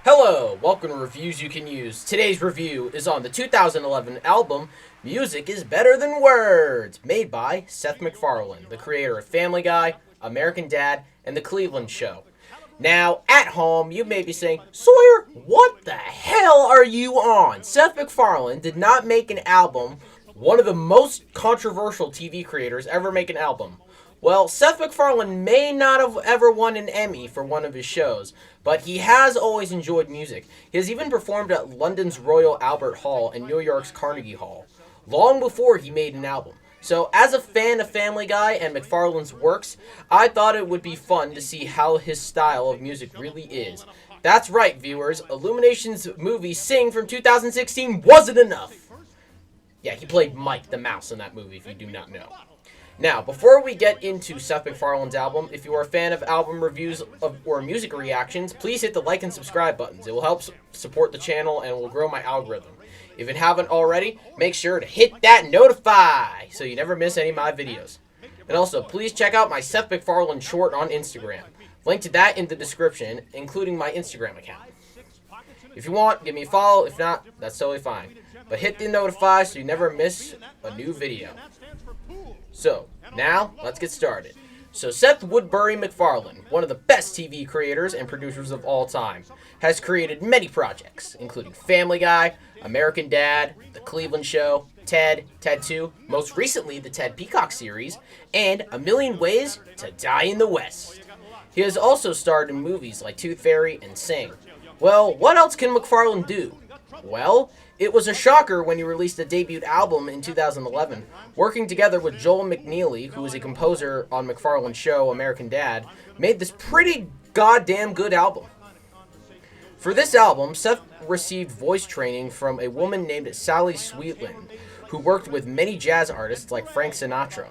Hello, welcome to Reviews You Can Use. Today's review is on the 2011 album Music is Better Than Words, made by Seth MacFarlane, the creator of Family Guy, American Dad, and The Cleveland Show. Now, at home, you may be saying, Sawyer, what the hell are you on? Seth MacFarlane did not make an album, one of the most controversial TV creators ever make an album. Well, Seth MacFarlane may not have ever won an Emmy for one of his shows, but he has always enjoyed music. He has even performed at London's Royal Albert Hall and New York's Carnegie Hall, long before he made an album. So, as a fan of Family Guy and MacFarlane's works, I thought it would be fun to see how his style of music really is. That's right, viewers, Illumination's movie Sing from 2016 wasn't enough. Yeah, he played Mike the Mouse in that movie, if you do not know. Now, before we get into Seth MacFarlane's album, if you are a fan of album reviews or music reactions, please hit the like and subscribe buttons. It will help support the channel and will grow my algorithm. If you haven't already, make sure to hit that notify so you never miss any of my videos. And also, please check out my Seth MacFarlane short on Instagram. Link to that in the description, including my Instagram account. If you want, give me a follow. If not, that's totally fine. But hit the notify so you never miss a new video. So, now, let's get started. So, Seth Woodbury MacFarlane, one of the best TV creators and producers of all time, has created many projects, including Family Guy, American Dad, The Cleveland Show, Ted, Ted 2, most recently the Ted Peacock series, and A Million Ways to Die in the West. He has also starred in movies like Tooth Fairy and Sing. Well, what else can MacFarlane do? Well, it was a shocker when he released a debut album in 2011. Working together with Joel McNeely, who is a composer on MacFarlane's show American Dad, made this pretty goddamn good album. For this album, Seth received voice training from a woman named Sally Sweetland, who worked with many jazz artists like Frank Sinatra.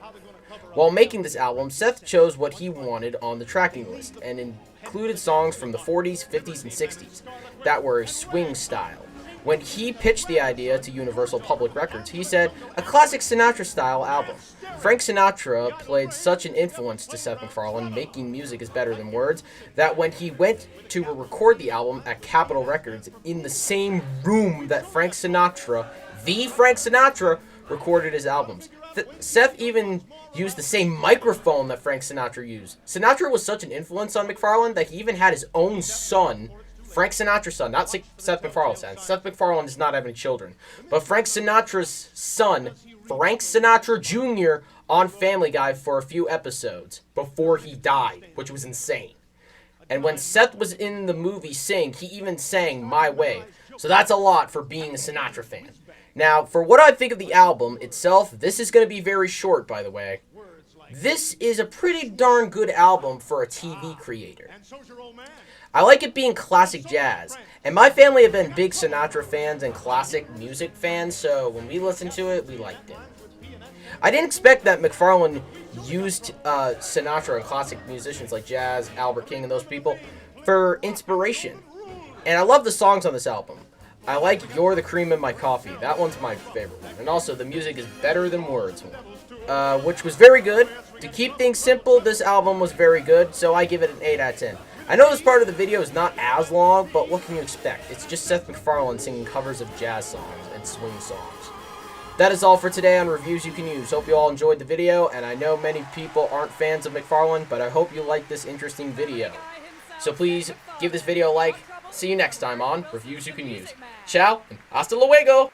While making this album, Seth chose what he wanted on the tracking list and included songs from the 40s, 50s, and 60s that were swing style. When he pitched the idea to Universal Public Records, he said, a classic Sinatra-style album. Frank Sinatra played such an influence to Seth MacFarlane, making music is better than words, that when he went to record the album at Capitol Records in the same room that Frank Sinatra, recorded his albums. Seth even used the same microphone that Frank Sinatra used. Sinatra was such an influence on MacFarlane that he even had his own son, Frank Sinatra's son, not Seth MacFarlane's son. Seth MacFarlane does not have any children. But Frank Sinatra's son, Frank Sinatra Jr., on Family Guy for a few episodes before he died, which was insane. And when Seth was in the movie Sing, he even sang My Way. So that's a lot for being a Sinatra fan. Now, for what I think of the album itself, this is going to be very short, by the way. This is a pretty darn good album for a TV creator. I like it being classic jazz, and my family have been big Sinatra fans and classic music fans, so when we listened to it, we liked it. I didn't expect that MacFarlane used Sinatra and classic musicians like jazz, Albert King, and those people for inspiration. And I love the songs on this album. I like You're the Cream in My Coffee. That one's my favorite one. And also, the music is better than words, which was very good. To keep things simple, this album was very good, so I give it an 8 out of 10. I know this part of the video is not as long, but what can you expect? It's just Seth MacFarlane singing covers of jazz songs and swing songs. That is all for today on Reviews You Can Use. Hope you all enjoyed the video, and I know many people aren't fans of MacFarlane, but I hope you like this interesting video. So please, give this video a like. See you next time on Reviews You Can Use. Ciao, and hasta luego!